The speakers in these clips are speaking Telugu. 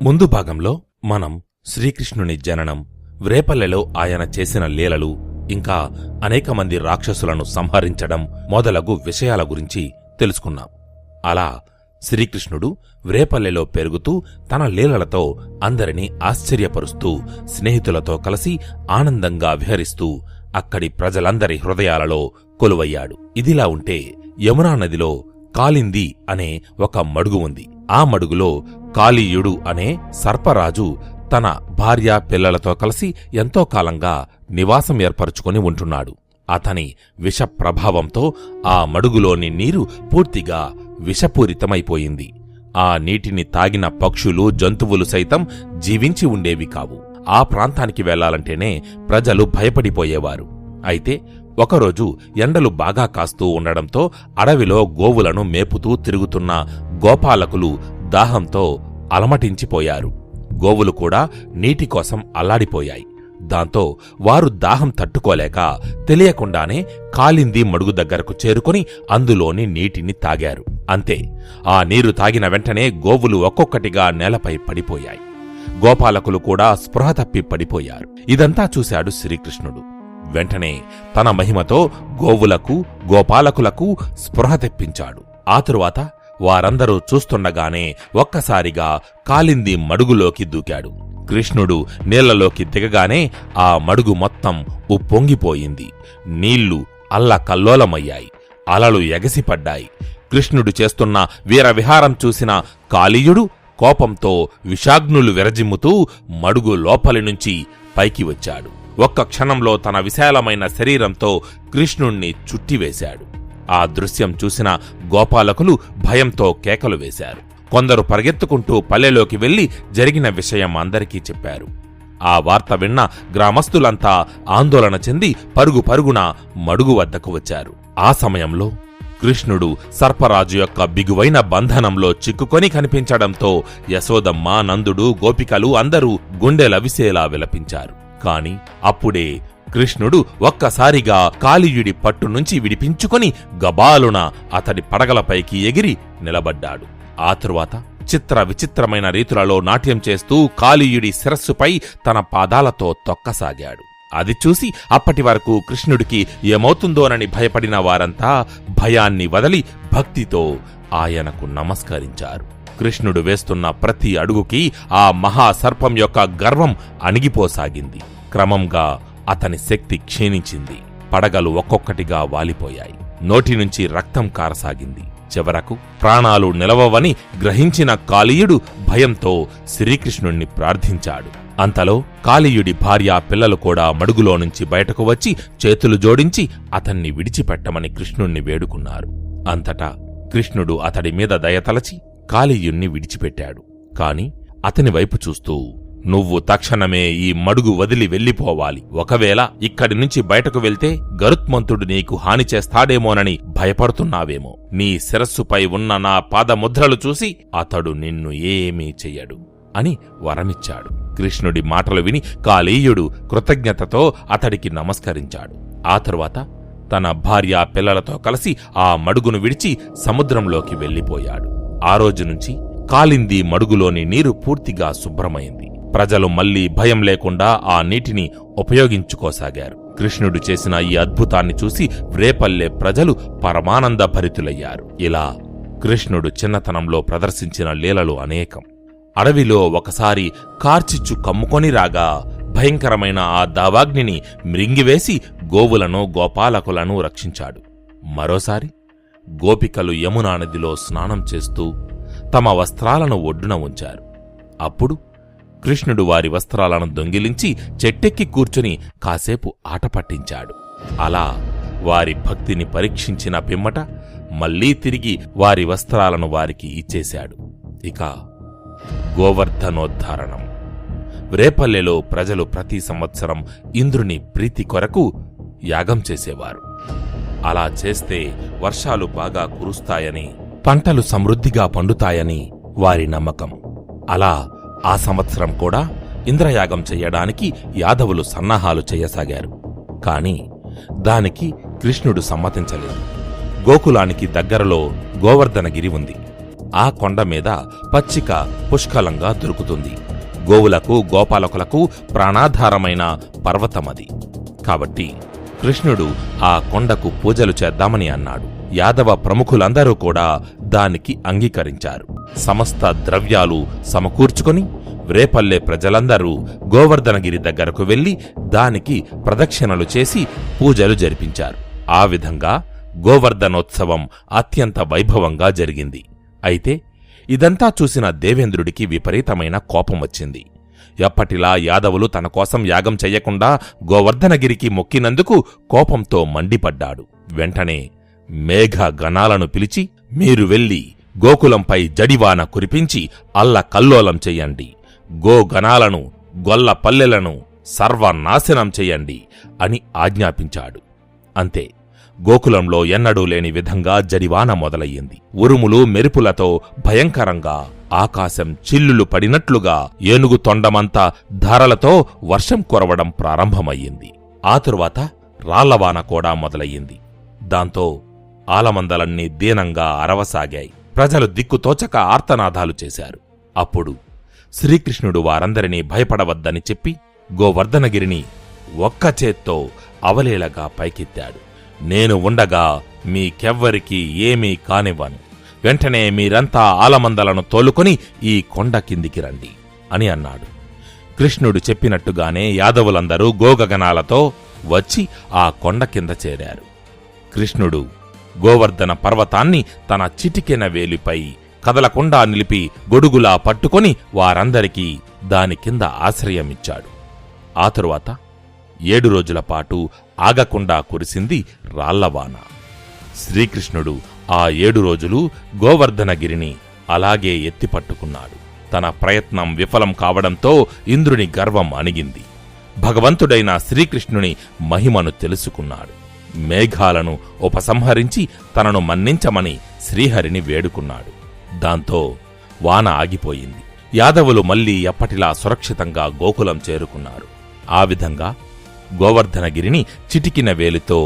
ముందు భాగంలో మనం శ్రీకృష్ణుని జననం, వ్రేపల్లెలో ఆయన చేసిన లీలలు, ఇంకా అనేక మంది రాక్షసులను సంహరించడం మొదలగు విషయాల గురించి తెలుసుకున్నాం. అలా శ్రీకృష్ణుడు వ్రేపల్లెలో పెరుగుతూ తన లీలలతో అందరినీ ఆశ్చర్యపరుస్తూ స్నేహితులతో కలిసి ఆనందంగా విహరిస్తూ అక్కడి ప్రజలందరి హృదయాలలో కొలువయ్యాడు. ఇదిలా ఉంటే యమునా నదిలో కాళింది అనే ఒక మడుగు ఉంది. ఆ మడుగులో కాళీయుడు అనే సర్పరాజు తన భార్య పిల్లలతో కలిసి ఎంతో కాలంగా నివాసం ఏర్పరుచుకొని ఉంటున్నాడు. అతని విష ప్రభావంతో ఆ మడుగులోని నీరు పూర్తిగా విషపూరితమైపోయింది. ఆ నీటిని తాగిన పక్షులు, జంతువులు సైతం జీవించి ఉండేవి కావు. ఆ ప్రాంతానికి వెళ్లాలంటేనే ప్రజలు భయపడిపోయేవారు. అయితే ఒకరోజు ఎండలు బాగా కాస్తూ ఉండడంతో అడవిలో గోవులను మేపుతూ తిరుగుతున్న గోపాలకులు దాహంతో అలమటించిపోయారు. గోవులు కూడా నీటి కోసం అల్లాడిపోయాయి. దాంతో వారు దాహం తట్టుకోలేక తెలియకుండానే కాళింది మడుగు దగ్గరకు చేరుకొని అందులోని నీటిని తాగారు. అంతే, ఆ నీరు తాగిన వెంటనే గోవులు ఒక్కొక్కటిగా నేలపై పడిపోయాయి. గోపాలకులు కూడా స్పృహ తప్పి పడిపోయారు. ఇదంతా చూశాడు శ్రీకృష్ణుడు. వెంటనే తన మహిమతో గోవులకు, గోపాలకులకు స్పృహ తెప్పించాడు. ఆ తరువాత వారందరూ చూస్తుండగానే ఒక్కసారిగా కాళింది మడుగులోకి దూకాడు. కృష్ణుడు నీళ్లలోకి దిగగానే ఆ మడుగు మొత్తం ఉప్పొంగిపోయింది. నీళ్లు అల్లకల్లోలమయ్యాయి. అలలు ఎగసిపడ్డాయి. కృష్ణుడు చేస్తున్న వీరవిహారం చూసిన కాళీయుడు కోపంతో విషాగ్నులు విరజిమ్ముతూ మడుగు లోపలి నుంచి పైకి వచ్చాడు. ఒక్క క్షణంలో తన విశాలమైన శరీరంతో కృష్ణుణ్ణి చుట్టివేశాడు. ఆ దృశ్యం చూసిన గోపాలకులు భయంతో కేకలు వేశారు. కొందరు పరిగెత్తుకుంటూ పల్లెలోకి వెళ్లి జరిగిన విషయం అందరికీ చెప్పారు. ఆ వార్త విన్న గ్రామస్తులంతా ఆందోళన చెంది పరుగు పరుగున మడుగు వద్దకు వచ్చారు. ఆ సమయంలో కృష్ణుడు సర్పరాజు యొక్క బిగువైన బంధనంలో చిక్కుకొని కనిపించడంతో యశోదమ్మ, నందుడు, గోపికలు అందరూ గుండెలవిసేలా విలపించారు. కాని అప్పుడే కృష్ణుడు ఒక్కసారిగా కాళీయుడి పట్టు నుంచి విడిపించుకొని గబాలున అతడి పడగలపైకి ఎగిరి నిలబడ్డాడు. ఆ తరువాత చిత్ర విచిత్రమైన రీతులలో నాట్యం చేస్తూ కాళీయుడి శిరస్సుపై తన పాదాలతో తొక్కసాగాడు. అది చూసి అప్పటి వరకు కృష్ణుడికి ఏమవుతుందోనని భయపడిన వారంతా భయాన్ని వదలి భక్తితో ఆయనకు నమస్కరించారు. కృష్ణుడు వేస్తున్న ప్రతి అడుగుకి ఆ మహాసర్పం యొక్క గర్వం అణిగిపోసాగింది. క్రమంగా అతని శక్తి క్షీణించింది. పడగలు ఒక్కొక్కటిగా వాలిపోయాయి. నోటి నుంచి రక్తం కారసాగింది. చివరకు ప్రాణాలు నిలవవని గ్రహించిన కాళీయుడు భయంతో శ్రీకృష్ణుణ్ణి ప్రార్థించాడు. అంతలో కాళీయుడి భార్య, పిల్లలు కూడా మడుగులో నుంచి బయటకు వచ్చి చేతులు జోడించి అతన్ని విడిచిపెట్టమని కృష్ణుణ్ణి వేడుకున్నారు. అంతటా కృష్ణుడు అతడి మీద దయతలచి కాళీయుణ్ణి విడిచిపెట్టాడు. కాని అతని వైపు చూస్తూ, నువ్వు తక్షణమే ఈ మడుగు వదిలి వెళ్ళిపోవాలి. ఒకవేళ ఇక్కడి నుంచి బయటకు వెళ్తే గరుత్మంతుడు నీకు హాని చేస్తాడేమోనని భయపడుతున్నావేమో. నీ శిరస్సుపై ఉన్న నా పాదముద్రలు చూసి అతడు నిన్ను ఏమీ చెయ్యడు అని వరమిచ్చాడు. కృష్ణుడి మాటలు విని కాళీయుడు కృతజ్ఞతతో అతడికి నమస్కరించాడు. ఆ తరువాత తన భార్య, పిల్లలతో కలిసి ఆ మడుగును విడిచి సముద్రంలోకి వెళ్ళిపోయాడు. ఆ రోజు నుంచి కాళింది మడుగులోని నీరు పూర్తిగా శుభ్రమైంది. ప్రజలు మళ్లీ భయం లేకుండా ఆ నీటిని ఉపయోగించుకోసాగారు. కృష్ణుడు చేసిన ఈ అద్భుతాన్ని చూసి వ్రేపల్లె ప్రజలు పరమానంద భరితులయ్యారు. ఇలా కృష్ణుడు చిన్నతనంలో ప్రదర్శించిన లీలలు అనేకం. అడవిలో ఒకసారి కార్చిచ్చు కమ్ముకొని రాగా భయంకరమైన ఆ దావాగ్నిని మ్రింగివేసి గోవులను, గోపాలకులను రక్షించాడు. మరోసారి గోపికలు యమునా నదిలో స్నానం చేస్తూ తమ వస్త్రాలను ఒడ్డున ఉంచారు. అప్పుడు కృష్ణుడు వారి వస్త్రాలను దొంగిలించి చెట్టెక్కి కూర్చుని కాసేపు ఆట పట్టించాడు. అలా వారి భక్తిని పరీక్షించిన పిమ్మట మళ్లీ తిరిగి వారి వస్త్రాలను వారికి ఇచ్చేశాడు. ఇక గోవర్ధనోద్ధారణం. వ్రేపల్లెలో ప్రజలు ప్రతి సంవత్సరం ఇంద్రుని ప్రీతి కొరకు యాగం చేసేవారు. అలా చేస్తే వర్షాలు బాగా కురుస్తాయని, పంటలు సమృద్ధిగా పండుతాయని వారి నమ్మకం. అలా ఆ సంవత్సరం కూడా ఇంద్రయాగం చెయ్యడానికి యాదవులు సన్నాహాలు చెయ్యసాగారు. కాని దానికి కృష్ణుడు సమ్మతించలేదు. గోకులానికి దగ్గరలో గోవర్ధనగిరి ఉంది. ఆ కొండ మీద పచ్చిక పుష్కలంగా దొరుకుతుంది. గోవులకు గోపాలకులకు ప్రాణాధారమైన పర్వతమది. కాబట్టి కృష్ణుడు ఆ కొండకు పూజలు చేద్దామని అన్నాడు. యాదవ ప్రముఖులందరూ కూడా దానికి అంగీకరించారు. సమస్త ద్రవ్యాలు సమకూర్చుకొని వ్రేపల్లె ప్రజలందరూ గోవర్ధనగిరి దగ్గరకు వెళ్లి దానికి ప్రదక్షిణలు చేసి పూజలు జరిపించారు. ఆ విధంగా గోవర్ధనోత్సవం అత్యంత వైభవంగా జరిగింది. అయితే ఇదంతా చూసిన దేవేంద్రుడికి విపరీతమైన కోపం వచ్చింది. ఎప్పటిలా యాదవులు తన కోసం యాగం చెయ్యకుండా గోవర్ధనగిరికి మొక్కినందుకు కోపంతో మండిపడ్డాడు. వెంటనే మేఘ గణాలను పిలిచి, మీరు వెళ్లి గోకులంపై జడివాన కురిపించి అల్లకల్లోలం చెయ్యండి, గోగణాలను గొల్ల పల్లెలను సర్వనాశనం చెయ్యండి అని ఆజ్ఞాపించాడు. అంతే, గోకులంలో ఎన్నడూ లేని విధంగా జడివాన మొదలయ్యింది. ఉరుములు మెరుపులతో భయంకరంగా ఆకాశం చిల్లులు పడినట్లుగా ఏనుగు తొండమంతా ధారలతో వర్షం కురవడం ప్రారంభమయ్యింది. ఆ తరువాత రాళ్లవాన కూడా మొదలయ్యింది. దాంతో ఆలమందలన్నీ దీనంగా అరవసాగాయి. ప్రజలు దిక్కుతోచక ఆర్తనాదాలు చేశారు. అప్పుడు శ్రీకృష్ణుడు వారందరినీ భయపడవద్దని చెప్పి గోవర్ధనగిరిని ఒక్క చేత్తో అవలీలగా పైకెత్తాడు. నేను ఉండగా మీకెవ్వరికీ ఏమీ కానివ్వను. వెంటనే మీరంతా ఆలమందలను తోలుకొని ఈ కొండ కిందికి రండి అని అన్నాడు. కృష్ణుడు చెప్పినట్టుగానే యాదవులందరూ గోగగణాలతో వచ్చి ఆ కొండ కింద చేరారు. కృష్ణుడు గోవర్ధన పర్వతాన్ని తన చిటికెన వేలిపై కదలకుండా నిలిపి గొడుగులా పట్టుకొని వారందరికీ దాని కింద ఆశ్రయమిచ్చాడు. ఆ తరువాత 7 రోజుల పాటు ఆగకుండా కురిసింది రాళ్లవాన. శ్రీకృష్ణుడు ఆ 7 రోజులు గోవర్ధనగిరిని అలాగే ఎత్తిపట్టుకున్నాడు. తన ప్రయత్నం విఫలం కావడంతో ఇంద్రుని గర్వం అణిగింది. భగవంతుడైన శ్రీకృష్ణుని మహిమను తెలుసుకున్నాడు. మేఘాలను ఉపసంహరించి తనను మన్నించమని శ్రీహరిని వేడుకున్నాడు. దాంతో వాన ఆగిపోయింది. యాదవులు మళ్లీ ఎప్పటిలా సురక్షితంగా గోకులం చేరుకున్నారు. ఆ విధంగా గోవర్ధనగిరిని చిటికిన వేలితో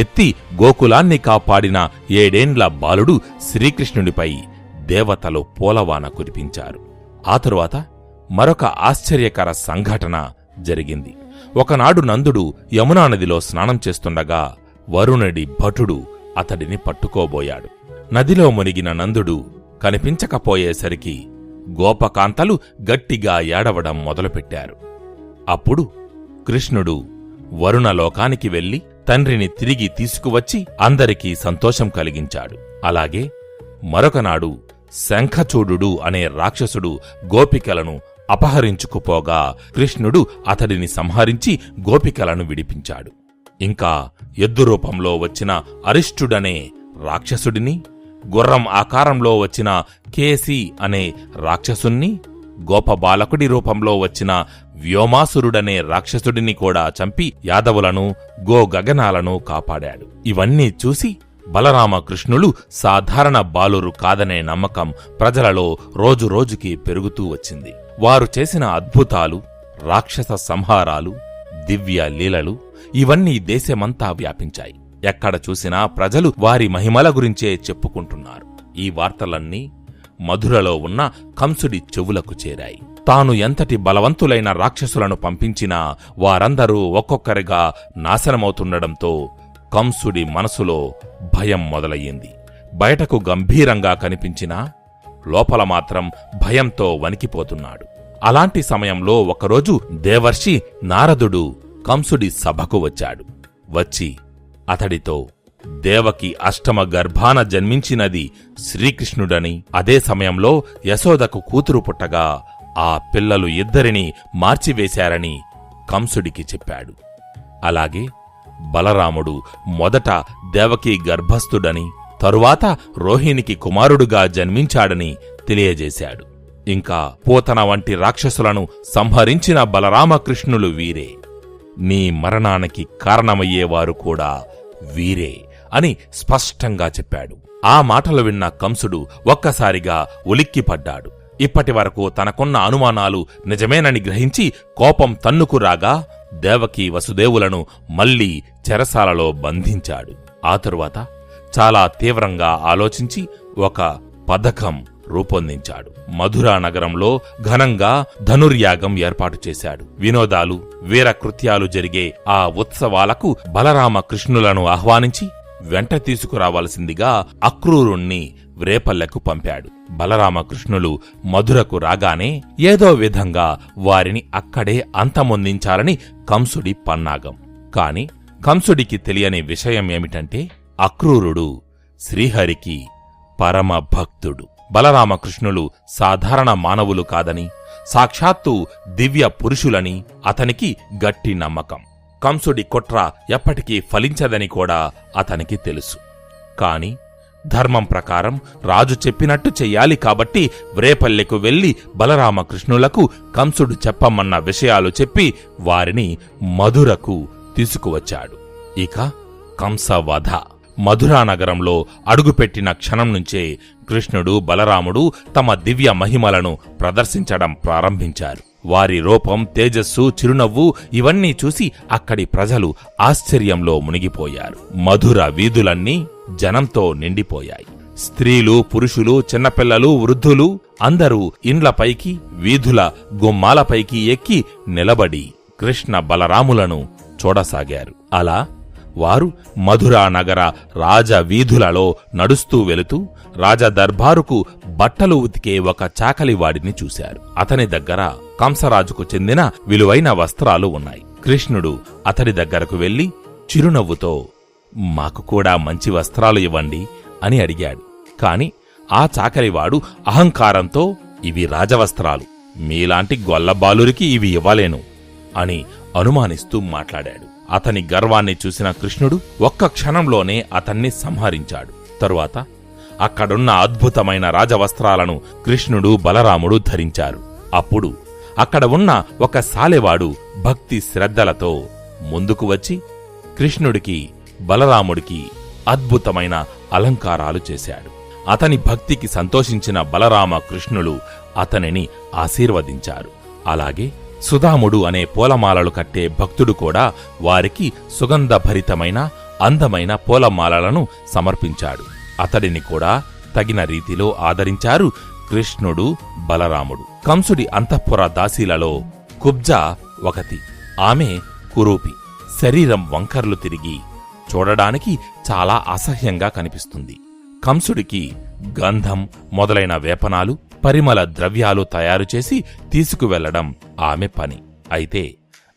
ఎత్తి గోకులాన్ని కాపాడిన 7 ఏండ్ల బాలుడు శ్రీకృష్ణుడిపై దేవతలు పూలవాన కురిపించారు. ఆ తరువాత మరొక ఆశ్చర్యకర సంఘటన జరిగింది. ఒకనాడు నందుడు యమునా నదిలో స్నానం చేస్తుండగా వరుణుడి భటుడు అతడిని పట్టుకోబోయాడు. నదిలో మునిగిన నందుడు కనిపించకపోయేసరికి గోపకాంతలు గట్టిగా ఏడవడం మొదలుపెట్టారు. అప్పుడు కృష్ణుడు వరుణలోకానికి వెళ్లి తండ్రిని తిరిగి తీసుకువచ్చి అందరికీ సంతోషం కలిగించాడు. అలాగే మరొకనాడు శంఖచూడు అనే రాక్షసుడు గోపికలను అపహరించుకుపోగా కృష్ణుడు అతడిని సంహరించి గోపికలను విడిపించాడు. ఇంకా ఎద్దు రూపంలో వచ్చిన అరిష్టుడనే రాక్షసుడిని, గుర్రం ఆకారంలో వచ్చిన కేసి అనే రాక్షసుణ్ణి, గోపబాలకుడి రూపంలో వచ్చిన వ్యోమాసురుడనే రాక్షసుడిని కూడా చంపి యాదవులను గోగగనాలను కాపాడాడు. ఇవన్నీ చూసి బలరామకృష్ణులు సాధారణ బాలురు కాదనే నమ్మకం ప్రజలలో రోజురోజుకి పెరుగుతూ వచ్చింది. వారు చేసిన అద్భుతాలు, రాక్షస సంహారాలు, దివ్య లీలలు ఇవన్నీ దేశమంతా వ్యాపించాయి. ఎక్కడ చూసినా ప్రజలు వారి మహిమల గురించే చెప్పుకుంటున్నారు. ఈ వార్తలన్నీ మధురలో ఉన్న కంసుడి చెవులకు చేరాయి. తాను ఎంతటి బలవంతులైన రాక్షసులను పంపించినా వారందరూ ఒక్కొక్కరిగా నాశనమవుతుండడంతో కంసుడి మనసులో భయం మొదలయ్యింది. బయటకు గంభీరంగా కనిపించినా లోపల మాత్రం భయంతో వణికిపోతున్నాడు. అలాంటి సమయంలో ఒకరోజు దేవర్షి నారదుడు కంసుడి సభకు వచ్చాడు. వచ్చి అతడితో దేవకి అష్టమ గర్భాన జన్మించినది శ్రీకృష్ణుడని, అదే సమయంలో యశోదకు కూతురు పుట్టగా ఆ పిల్లలు ఇద్దరినీ మార్చివేశారని కంసుడికి చెప్పాడు. అలాగే బలరాముడు మొదట దేవకీ గర్భస్థుడని, తరువాత రోహిణికి కుమారుడుగా జన్మించాడని తెలియజేశాడు. ఇంకా పోతన వంటి రాక్షసులను సంహరించిన బలరామకృష్ణులు వీరే, నీ మరణానికి కారణమయ్యేవారు కూడా వీరే అని స్పష్టంగా చెప్పాడు. ఆ మాటలు విన్న కంసుడు ఒక్కసారిగా ఉలిక్కిపడ్డాడు. ఇప్పటివరకు తనకున్న అనుమానాలు నిజమేనని గ్రహించి కోపం తన్నుకురాగా దేవకీ వసుదేవులను మళ్లీ చెరసాలలో బంధించాడు. ఆ తరువాత చాలా తీవ్రంగా ఆలోచించి ఒక పథకం రూపొందించాడు. మధురా నగరంలో ఘనంగా ధనుర్యాగం ఏర్పాటు చేశాడు. వినోదాలు, వీరకృత్యాలు జరిగే ఆ ఉత్సవాలకు బలరామకృష్ణులను ఆహ్వానించి వెంట తీసుకురావాల్సిందిగా అక్రూరుణ్ణి వ్రేపల్లెకు పంపాడు. బలరామకృష్ణులు మధురకు రాగానే ఏదో విధంగా వారిని అక్కడే అంతమొందించాలని కంసుడి పన్నాగం. కాని కంసుడికి తెలియని విషయం ఏమిటంటే అక్రూరుడు శ్రీహరికి పరమ భక్తుడు. బలరామకృష్ణులు సాధారణ మానవులు కాదని, సాక్షాత్తు దివ్య పురుషులని అతనికి గట్టి నమ్మకం. కంసుడి కుట్ర ఎప్పటికీ ఫలించదని కూడా అతనికి తెలుసు. కాని ధర్మం ప్రకారం రాజు చెప్పినట్టు చెయ్యాలి కాబట్టి వ్రేపల్లెకు వెళ్లి బలరామకృష్ణులకు కంసుడు చెప్పమన్న విషయాలు చెప్పి వారిని మధురకు తీసుకువచ్చాడు. ఇక కంసవధ. మధురానగరంలో అడుగుపెట్టిన క్షణం నుంచే కృష్ణుడు, బలరాముడు తమ దివ్య మహిమలను ప్రదర్శించడం ప్రారంభించారు. వారి రూపం, తేజస్సు, చిరునవ్వు ఇవన్నీ చూసి అక్కడి ప్రజలు ఆశ్చర్యంలో మునిగిపోయారు. మధుర వీధులన్నీ జనంతో నిండిపోయాయి. స్త్రీలు, పురుషులు, చిన్నపిల్లలు, వృద్ధులు అందరూ ఇండ్లపైకి, వీధుల గుమ్మాలపైకి ఎక్కి నిలబడి కృష్ణ బలరాములను చూడసాగారు. అలా వారు మధురా నగర రాజవీధులలో నడుస్తూ వెళుతూ రాజదర్బారుకు బట్టలు ఉతికే ఒక చాకలివాడిని చూశారు. అతని దగ్గర కంసరాజుకు చెందిన విలువైన వస్త్రాలు ఉన్నాయి. కృష్ణుడు అతడి దగ్గరకు వెళ్లి చిరునవ్వుతో మాకు కూడా మంచి వస్త్రాలు ఇవ్వండి అని అడిగాడు. కాని ఆ చాకలివాడు అహంకారంతో ఇవి రాజవస్త్రాలు, మీలాంటి గొల్లబాలురికి ఇవి ఇవ్వలేను అని అనుమానిస్తూ మాట్లాడాడు. అతని గర్వాన్ని చూసిన కృష్ణుడు ఒక్క క్షణంలోనే అతన్ని సంహరించాడు. తరువాత అక్కడున్న అద్భుతమైన రాజవస్త్రాలను కృష్ణుడు, బలరాముడు ధరించారు. అప్పుడు అక్కడ ఉన్న ఒక సాలెవాడు భక్తి శ్రద్ధలతో ముందుకు వచ్చి కృష్ణుడికి, బలరాముడికి అద్భుతమైన అలంకారాలు చేశాడు. అతని భక్తికి సంతోషించిన బలరామ కృష్ణులు అతనిని ఆశీర్వదించారు. అలాగే సుధాముడు అనే పూలమాలలు కట్టే భక్తుడు కూడా వారికి సుగంధభరితమైన అందమైన పూలమాలలను సమర్పించాడు. అతడిని కూడా తగిన రీతిలో ఆదరించారు కృష్ణుడు, బలరాముడు. కంసుడి అంతఃపుర దాసీలలో కుబ్జా ఒకతి. ఆమె కురూపి, శరీరం వంకర్లు తిరిగి చూడడానికి చాలా అసహ్యంగా కనిపిస్తుంది. కంసుడికి గంధం మొదలైన వేపనాలు, పరిమళ ద్రవ్యాలు తయారుచేసి తీసుకువెళ్లడం ఆమె పని. అయితే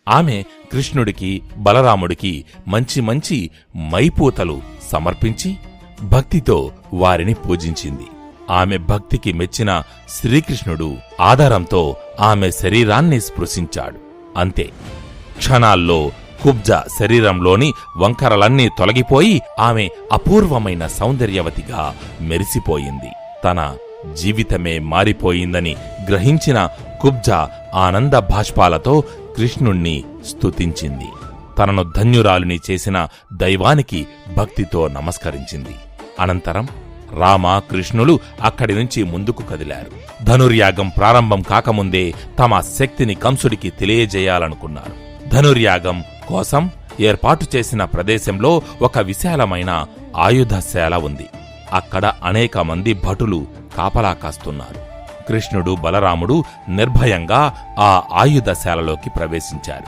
ఆమె కృష్ణుడికి, బలరాముడికి మంచి మంచి మైపూతలు సమర్పించి భక్తితో వారిని పూజించింది. ఆమె భక్తికి మెచ్చిన శ్రీకృష్ణుడు ఆదరంతో ఆమె శరీరాన్ని స్పృశించాడు. అంతే, క్షణాల్లో కుబ్జా శరీరంలోని వంకరలన్నీ తొలగిపోయి ఆమె అపూర్వమైన సౌందర్యవతిగా మెరిసిపోయింది. తన జీవితమే మారిపోయిందని గ్రహించిన కుబ్జా ఆనంద భాష్పాలతో కృష్ణుణ్ణి స్తుతించింది. తనను ధన్యురాలిని చేసిన దైవానికి భక్తితో నమస్కరించింది. అనంతరం రామ, కృష్ణులు అక్కడి నుంచి ముందుకు కదిలారు. ధనుర్యాగం ప్రారంభం కాకముందే తమ శక్తిని కంసుడికి తెలియజేయాలనుకున్నారు. ధనుర్యాగం కోసం ఏర్పాటు చేసిన ప్రదేశంలో ఒక విశాలమైన ఆయుధశాల ఉంది. అక్కడ అనేక మంది భటులు కాపలా కాస్తున్నారు. కృష్ణుడు, బలరాముడు నిర్భయంగా ఆ ఆయుధశాలలోకి ప్రవేశించారు.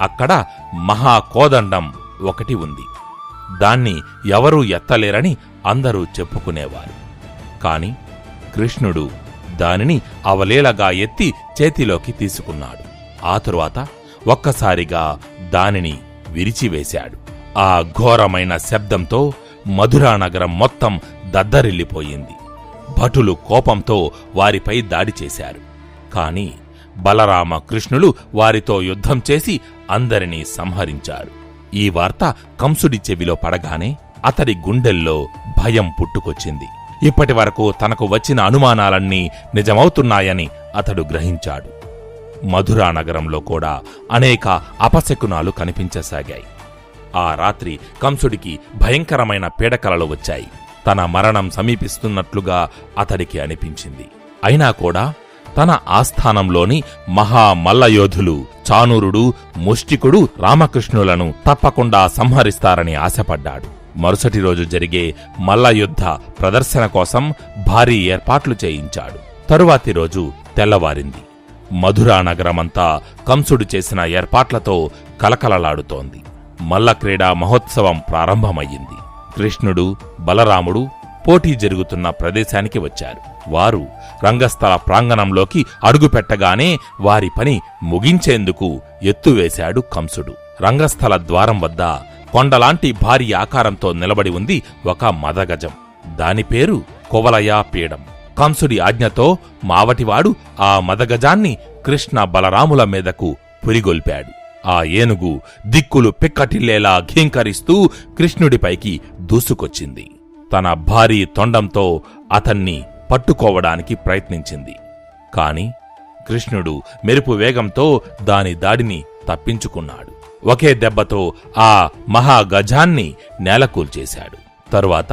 అక్కడ మహాకోదండం ఒకటి ఉంది. దాన్ని ఎవరూ ఎత్తలేరని అందరూ చెప్పుకునేవారు. కాని కృష్ణుడు దానిని అవలీలగా ఎత్తి చేతిలోకి తీసుకున్నాడు. ఆ తరువాత ఒక్కసారిగా దానిని విరిచివేశాడు. ఆ ఘోరమైన శబ్దంతో మధురానగరం మొత్తం దద్దరిల్లిపోయింది. భటులు కోపంతో వారిపై దాడి చేశారు. కాని బలరామ, కృష్ణులు వారితో యుద్ధం చేసి అందరినీ సంహరించారు. ఈ వార్త కంసుడి చెవిలో పడగానే అతడి గుండెల్లో భయం పుట్టుకొచ్చింది. ఇప్పటి వరకు తనకు వచ్చిన అనుమానాలన్నీ నిజమవుతున్నాయని అతడు గ్రహించాడు. మధురానగరంలో కూడా అనేక అపశకునాలు కనిపించసాగాయి. ఆ రాత్రి కంసుడికి భయంకరమైన పీడకలలు వచ్చాయి. తన మరణం సమీపిస్తున్నట్లుగా అతడికి అనిపించింది. అయినా కూడా తన ఆస్థానంలోని మహామల్లయోధులు చాణూరుడు, ముష్టికుడు రామకృష్ణులను తప్పకుండా సంహరిస్తారని ఆశపడ్డాడు. మరుసటి రోజు జరిగే మల్ల యుద్ధ ప్రదర్శన కోసం భారీ ఏర్పాట్లు చేయించాడు. తరువాతి రోజు తెల్లవారింది. మధురా నగరమంతా కంసుడు చేసిన ఏర్పాట్లతో కలకలలాడుతోంది. మల్ల క్రీడా మహోత్సవం ప్రారంభమయ్యింది. కృష్ణుడు, బలరాముడు పోటీ జరుగుతున్న ప్రదేశానికి వచ్చారు. వారు రంగస్థల ప్రాంగణంలోకి అడుగుపెట్టగానే వారి పని ముగించేందుకు ఎత్తువేశాడు కంసుడు. రంగస్థల ద్వారం వద్ద కొండలాంటి భారీ ఆకారంతో నిలబడి ఉంది ఒక మదగజం. దాని పేరు కువలయా పీడం. కంసుడి ఆజ్ఞతో మావటివాడు ఆ మదగజాన్ని కృష్ణ బలరాముల మీదకు పురిగొల్పాడు. ఆ ఏనుగు దిక్కులు పిక్కటిల్లేలా ఘీంకరిస్తూ కృష్ణుడిపైకి దూసుకొచ్చింది. తన భారీ తొండంతో అతన్ని పట్టుకోవడానికి ప్రయత్నించింది. కాని కృష్ణుడు మెరుపు వేగంతో దాని దాడిని తప్పించుకున్నాడు. ఒకే దెబ్బతో ఆ మహాగజాన్ని నేలకూల్చేశాడు. తరువాత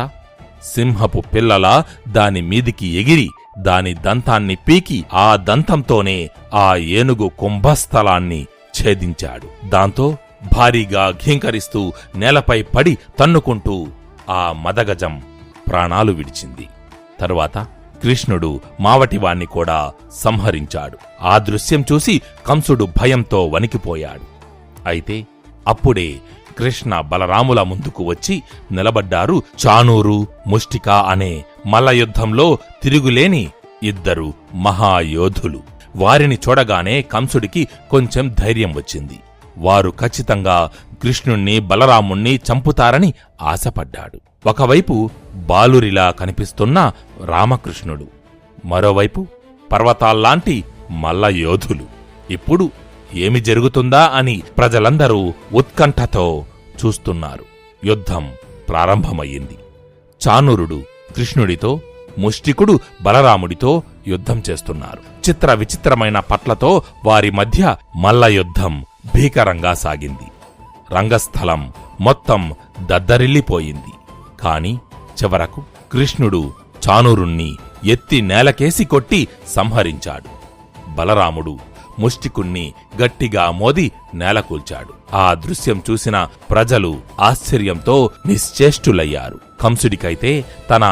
సింహపు పిల్లలా దాని మీదికి ఎగిరి దాని దంతాన్ని పీకి ఆ దంతంతోనే ఆ ఏనుగు కుంభస్థలాన్ని ఛేదించాడు. దాంతో భారీగా ఘీంకరిస్తూ నేలపై పడి తన్నుకుంటూ ఆ మదగజం ప్రాణాలు విడిచింది. తరువాత కృష్ణుడు మావటివాణ్ణి కూడా సంహరించాడు. ఆ దృశ్యం చూసి కంసుడు భయంతో వణికిపోయాడు. అయితే అప్పుడే కృష్ణ బలరాముల ముందుకు వచ్చి నిలబడ్డారు చాణూరు, ముష్టిక అనే మల్లయుద్ధంలో తిరుగులేని ఇద్దరు మహాయోధులు. వారిని చూడగానే కంసుడికి కొంచెం ధైర్యం వచ్చింది. వారు ఖచ్చితంగా కృష్ణుణ్ణి, బలరాముణ్ణి చంపుతారని ఆశపడ్డాడు. ఒకవైపు బాలురిలా కనిపిస్తున్న రామకృష్ణుడు, మరోవైపు పర్వతాల్లాంటి మల్లయోధులు. ఇప్పుడు ఏమి జరుగుతుందా అని ప్రజలందరూ ఉత్కంఠతో చూస్తున్నారు. యుద్ధం ప్రారంభమయ్యింది. చాణూరుడు కృష్ణుడితో, ముష్టికుడు బలరాముడితో యుద్ధం చేస్తున్నారు. చిత్ర విచిత్రమైన పట్లతో వారి మధ్య మల్లయుద్ధం భీకరంగా సాగింది. రంగస్థలం మొత్తం దద్దరిల్లిపోయింది. కాని చివరకు కృష్ణుడు చాణూరుణ్ణి ఎత్తి నేలకేసి కొట్టి సంహరించాడు. బలరాముడు ముష్టికుణ్ణి గట్టిగా మోది నేలకూల్చాడు. ఆ దృశ్యం చూసిన ప్రజలు ఆశ్చర్యంతో నిశ్చేష్టులయ్యారు. కంసుడికైతే తన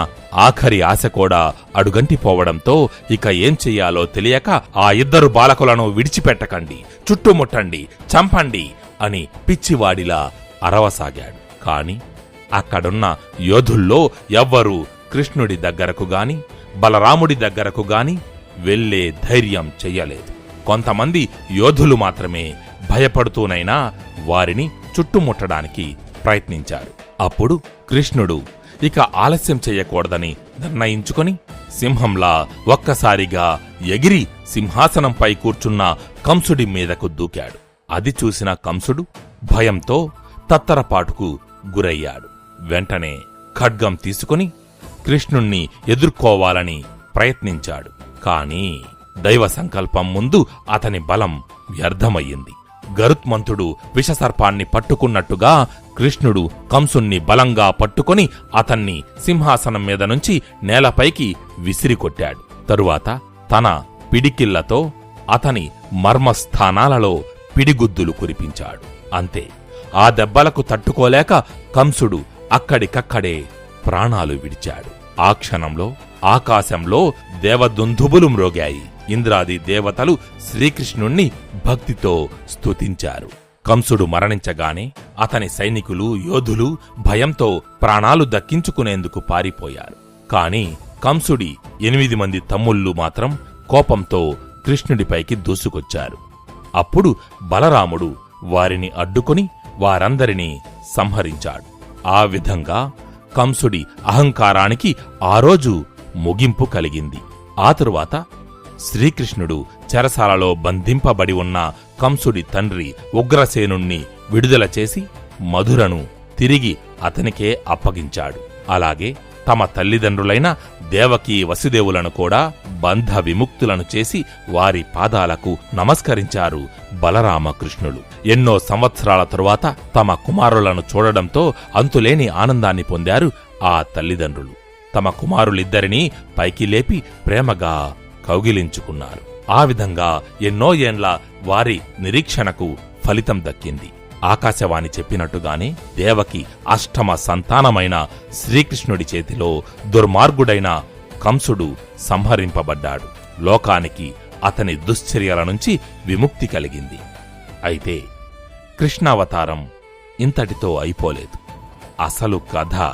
ఆఖరి ఆశ కూడా అడుగంటిపోవడంతో ఇక ఏం చెయ్యాలో తెలియక ఆ ఇద్దరు బాలకులను విడిచిపెట్టకండి, చుట్టుముట్టండి, చంపండి అని పిచ్చివాడిలా అరవసాగాడు. కాని అక్కడున్న యోధుల్లో ఎవ్వరూ కృష్ణుడి దగ్గరకు గాని బలరాముడి దగ్గరకు గాని వెళ్లే ధైర్యం చెయ్యలేదు. కొంతమంది యోధులు మాత్రమే భయపడుతూనైనా వారిని చుట్టుముట్టడానికి ప్రయత్నించారు. అప్పుడు కృష్ణుడు ఇక ఆలస్యం చెయ్యకూడదని నిర్ణయించుకొని సింహంలా ఒక్కసారిగా ఎగిరి సింహాసనంపై కూర్చున్న కంసుడి మీదకు దూకాడు. అది చూసిన కంసుడు భయంతో తత్తరపాటుకు గురయ్యాడు. వెంటనే ఖడ్గం తీసుకుని కృష్ణుణ్ణి ఎదుర్కోవాలని ప్రయత్నించాడు. కాని దైవ సంకల్పం ముందు అతని బలం వ్యర్థమయ్యింది. గరుత్మంతుడు విషసర్పాన్ని పట్టుకున్నట్టుగా కృష్ణుడు కంసుణ్ణి బలంగా పట్టుకొని అతన్ని సింహాసనం మీద నుంచి నేలపైకి విసిరికొట్టాడు. తరువాత తన పిడికిళ్లతో అతని మర్మస్థానాలలో పిడిగుద్దులు కురిపించాడు. అంతే, ఆ దెబ్బలకు తట్టుకోలేక కంసుడు అక్కడికక్కడే ప్రాణాలు విడిచాడు. ఆ క్షణంలో ఆకాశంలో దేవదుందుబులు మ్రోగాయి. ఇంద్రాది దేవతలు శ్రీకృష్ణుణ్ణి భక్తితో స్తుతించారు. కంసుడు మరణించగానే అతని సైనికులు, యోధులు భయంతో ప్రాణాలు దక్కించుకునేందుకు పారిపోయారు. కాని కంసుడి 8 మంది తమ్ముళ్ళు మాత్రం కోపంతో కృష్ణుడిపైకి దూసుకొచ్చారు. అప్పుడు బలరాముడు వారిని అడ్డుకొని వారందరినీ సంహరించాడు. ఆ విధంగా కంసుడి అహంకారానికి ఆ రోజు ముగింపు కలిగింది. ఆ తరువాత శ్రీకృష్ణుడు చెరసాలలో బంధింపబడి ఉన్న కంసుడి తండ్రి ఉగ్రసేనుణ్ణి విడుదల చేసి మధురను తిరిగి అతనికే అప్పగించాడు. అలాగే తమ తల్లిదండ్రులైన దేవకీ వసుదేవులను కూడా బంధ విముక్తులను చేసి వారి పాదాలకు నమస్కరించారు బలరామకృష్ణులు. ఎన్నో సంవత్సరాల తరువాత తమ కుమారులను చూడడంతో అంతులేని ఆనందాన్ని పొందారు ఆ తల్లిదండ్రులు. తమ కుమారులిద్దరినీ పైకి లేపి ప్రేమగా కౌగిలించుకున్నారు. ఆ విధంగా ఎన్నో ఏండ్ల వారి నిరీక్షణకు ఫలితం దక్కింది. ఆకాశవాణి చెప్పినట్టుగానే దేవకి అష్టమ సంతానమైన శ్రీకృష్ణుడి చేతిలో దుర్మార్గుడైన కంసుడు సంహరింపబడ్డాడు. లోకానికి అతని దుశ్చర్యల నుంచి విముక్తి కలిగింది. అయితే కృష్ణావతారం ఇంతటితో అయిపోలేదు. అసలు కథ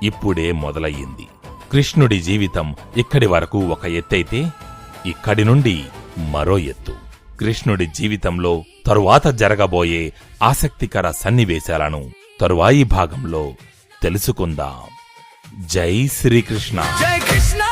ఇప్పుడే మొదలయ్యింది. కృష్ణుడి జీవితం ఇక్కడి వరకు ఒక ఎత్తైతే ఇక్కడి నుండి మరో ఎత్తు. కృష్ణుడి జీవితంలో తరువాత జరగబోయే ఆసక్తికర సన్నివేశాలను తరువాయి భాగంలో తెలుసుకుందాం. జై శ్రీకృష్ణ. జై కృష్ణ.